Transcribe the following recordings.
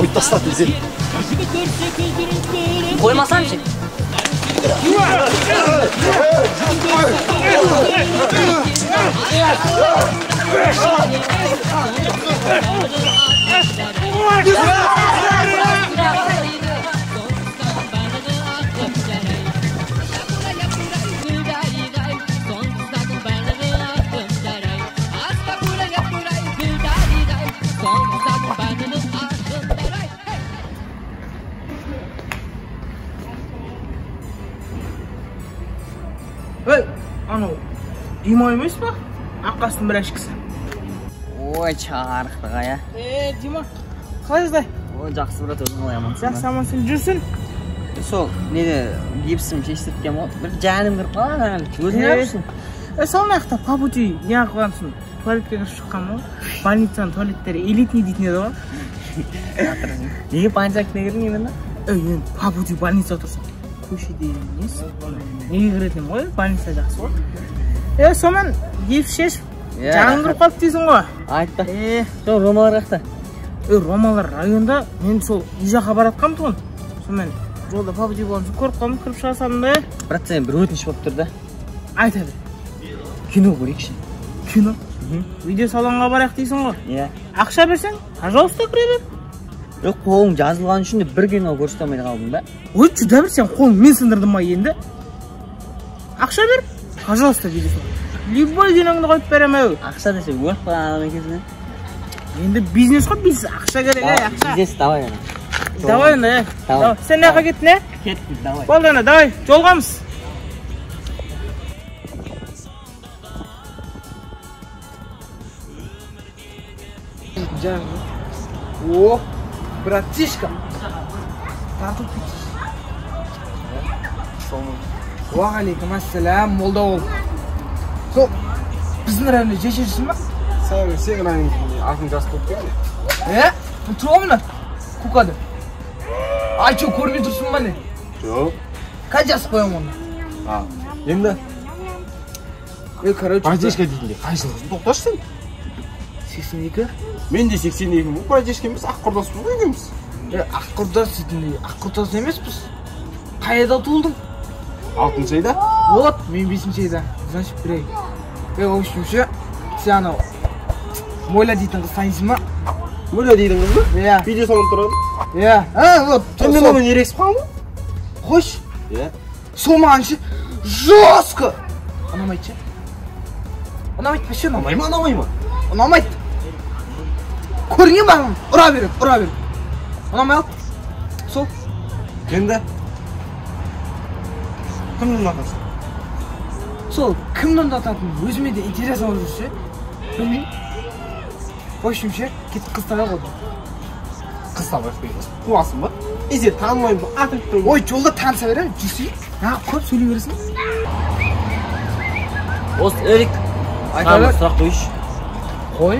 Koy tasta teyze. Koymasam şey. Hey, anu, Dima emas mi? Akkasini bir ashkisi. Oy, chaqariqdiq ya. Dima, qaysizday? Oy, yaxshi brat, o'zing olaman. Yaxshi, amansin yursin. Sol, nega gipsim chechtirgan bo'ldi? Bir janim kirib qolgan. O'zing yapsın? Sol naqta pabuchi, ne qilgansan? Tualetga kirib chiqqanmi? Больницаның tualetlari elitniy deydi edi. Nega panjakni kirding endi? Endi pabuchi больница o'tirsin. Ko'shida emas. Nega kirading qo'y? Больница yaxshi bo'l. So'man yefshesh janim kirib qolib deysan qo'y. Aytdi. Shu romalar yoqda. Romalar rayonda men shu ijoqqa boratganman. So'man yo'lda pabuchi bo'lsa ko'rib qolib kirib chiqasamda. Brat, sen bir o'tinish bo'lib turdi. Aytadi. Kino ko'raylik. Kino? Video salonga boraq deysan qo'y. Aqsha bersang, пожалуйста, kiraver. Yo'q, qo'lim jazilgani uchun bir kino ko'rsatmay qoldim-da. Oy, juda bir sen qo'l men sindirdim endi. Aqsha ber, пожалуйста, video salon. Любой dinongni qo'yib beraman. Aqsha desa o'lib qolaman ekan. Endi biznes qo'y, biznes aqsha kerak, aqsha. Biznes davay yana. Davay endi. Sen naqa ketding? Ketdik, davay. Bo'ldi ana, davay, yo'lgamiz. О, братишка. Тартып кетиш. Ва алейкум ассалам, молда бол. Сол, биздин районда жешерсиңби? Сен артың жас болып келе. Турабы? Кукады. Ай, чо көрмей турсуңбу не? Жоқ. Кай жазып коем оны? Енді? Короче, Братишка дейтіндей, қайсылығыз? Тоқташ сен? 82. Мен де 82 бұл братишка емес, ақ құрдаспыз ғой екеуміз. Ақ құрдас дейтіндей, ақ құрдас емеспіз. Қайда туылдың? 6-шы айда? Вот, мен 5-ші айда. Значит, бірей. В общем-ше, сен анау Моля дейтін қыз танисың ба? Моля дейтін қыз ба? Иә. Видео салон тұрады? Вот. Сен мен онымен ерексіп қалың ба? Қош. Сол маған ше, жестко. Ұнамайды ше? Ұнамайды ба ше? Ұнамай ма, ұнамай ма? Ұнамайды. Көрінген бағым, ұра беріп. Ұнамай алып. Сол. Енді? Кімді ұнатасың? Сол, кімді ұнататын өзіме де интересно болып жүрсе, білмеймін. В общем-ше, кетіп қыз таба қойдым. Қыз таба қойдым. Қуасың ба? Сен танымайын ба? Атып тұрмын. Ой, жолда таныса берем, жүрсейік. Көп сөйлей бересің. Осы Эрик, саған сұрақ қойшы. Қой?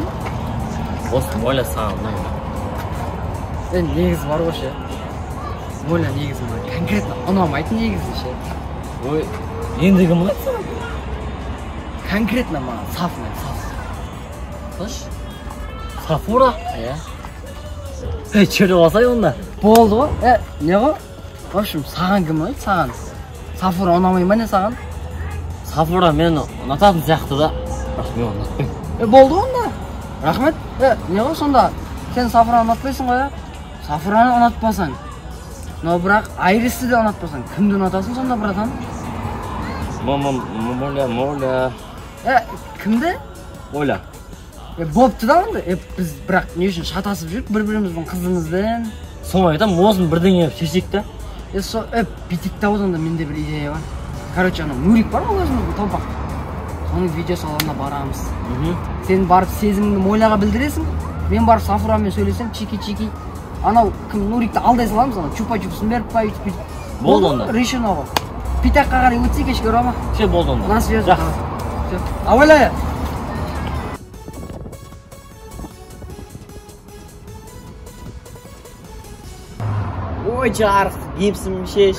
Осы Моля саған ұнайды. Негізі бар ғой ше. Моля негізі бар. Конкретно ұнамайтын негізі ше. Ой, ендігі ұнайды саған? Конкретно маған саф ұнайды, саф. Қош? Сафура? Чөлі басай онда? Болды ғой. Не ғой? В общем, саған кім ұнайды, саған? Сафура ұнамай ма не саған? Сафура мені ұнататын сияқты да. Бірақ мен ұнатпаймын. Болды ғой онда. Рахмет. Не ғой сонда? Сен Сафураны ұнатпайсың ғой, Сафураны ұнатпасаң. Но бірақ Айристі де ұнатпасаң. Кімді ұнатасың сонда, братан? Моля. Кімді? Моля. Бопты да онда? Біз бірақ не үшін шатасып жүрік бір-біріміздің қызымызбен. Соны айтам, осыны бірдеңе шешек та. Бүйтік та одан да менде бір идея бар. Короче, Нурик бар ғой өзіміздің толпақ. Соның видео салонына барамыз. Сен барып сезіміңді Моляға білдіресің. Мен барып Сафурамен сөйлесем, чики-чики. Анау кім Нурикті алдай саламыз, чупа-чупсын беріп па, үйтіп. Болды онда. Решено ғой. Питаққа қарай өтсе кешке ұрама. Все, болды онда. На связь. Аваля! Ой, жарық, гипсім шеш.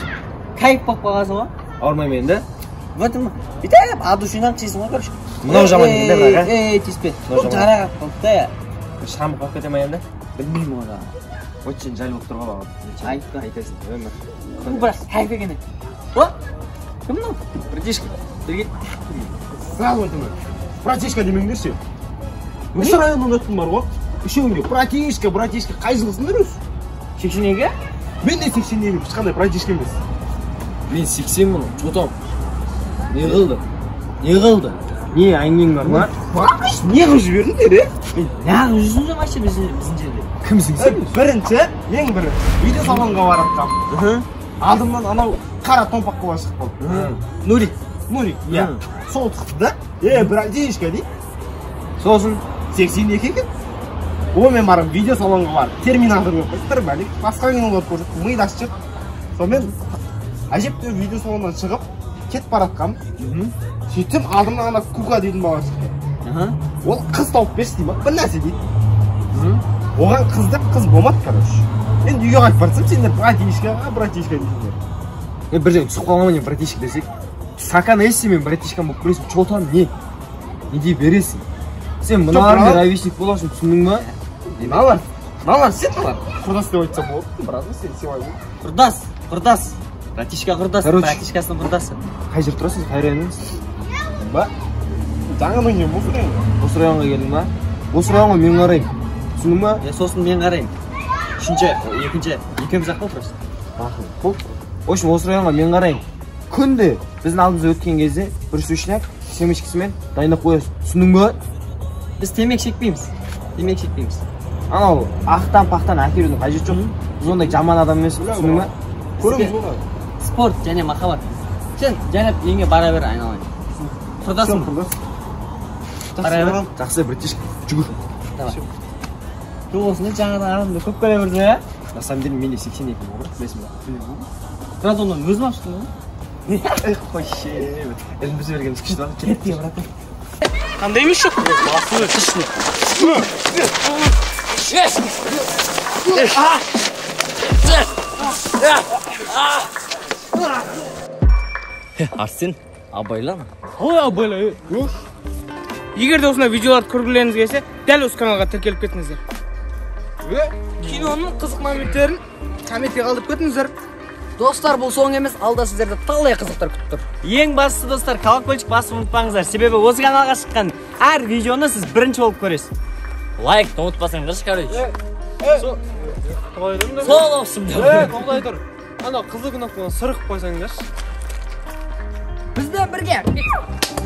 Кайып бақ бағасың ғой? Ауырмайм енді? Вот ма? Бүйтіп, адушинан чейсің ғой, Мынау жаман енді, бірақ, теспе. Жарақ ап қалды да. Шамы қойып кетем енді? Bilmеймін оны. Очень жаль болып тұрға бағым. Айтасың. Bu biraz hayfe gene. O? Kim bu? Братишка, бері кет. Сразу айтамын. Братишка демеңдерші. Осы районнан өттім бар ғой. Үшеуіңде братишка, қай жылғысыңдар өзі? 82? Мен де 82-мін, ешқандай братишка емес. Мен 80-мін, жотам. Не қылды? Не әңгең бар ма? Бақыш, не қылып жібердіңдер, е? Мен неғып жүрсің же вообще біздің жерде? Кімсің сен? Бірінші, ең бірінші, видео салонға баратқам. Алдымнан анау қара томпақ қыла шығып қалды. Нурик. Иә. Сол тұқты да, братишка дейді. Сосын 82 екен. Мен барып видео салонға барып, терминаторға қойып, бір бәлек, басқа киноларды көріп, миды ашып, сонымен әжептәуір видео салоннан шығып, кетіп баратқам. Сөйтсем алдымнан ана Кука дейтін бала шықты. Ол қыз тауып берші дейді ма, бір нәрсе дейді. Оған қыз деп қыз болмады, короче. Мен үйге қайтып барсам, сендер братишка дейсіңдер. Бірден түсіп қалғанмын мен братишка десек. Сакан есі мен братишкам болып көресің, чотан не? Не дей бересің? Сен мыналармен ровесник боласың, түсіндің ба? Налар, сен налар. Құрдас деп айтса болды, брат, сен севай бол. Құрдас. Братишка құрдас, братишкасының құрдасы. Қай жер тұрасың, қай районыңыз? Ба? Жаңадан келдім осы районға. Осы районға келдің ба? Осы районға мен қараймын. Түсіндің ба? Сосын мен қараймын. Екінші, екеуміз ақ қой просто. Бұл? В общем, осы районға мен қараймын. Күнде біздің алдымызда өткен кезде бір сушняк семечкісімен дайындап қоясың. Түсіндің ба? Біз темек шекпейміз. Анау ақтан-пақтан әкелудің қажеті жоқ. Біз ондай жаман адам емеспіз, түсіндің ба? Көреміз оны. Sport және махаббат. Сен жайлап үйіңе бара бер айналайын. Құрдасың? Бара бер. Жақсы, братишка, жүгір. Жоқ осыны жаңадан арамды көп көре берді, ә? На самом деле менде 82 болды, білесің ба? Брат, оны өзім аштың ғой? Қойшы, өзім біз бергеніміз күшті ба? Кетті, брат. Қандай емес жоқ? Басылы күшті. Арсен, абайлама. Ой, абайлай. Егер де осындай видеоларды көргілеріңіз келсе, дәл осы каналға тіркеліп кетіңіздер. Киноның қызық моменттерін комментке қалдырып кетіңіздер. Достар, бұл соң емес, алда сіздерді талай қызықтар күтіп тұр. Ең бастысы достар, колокольчик басып ұмытпаңыздар. Себебі осы каналға шыққан әр видеоны сіз бірінші болып көресіз. Лайкты ұмытпасаңдаршы, короче. Сол olsun. Тоқтай тұр. Ана қызыл кнопканы сырғып қойсаңдаршы. Бізден бірге.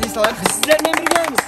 Сіздермен біргеміз.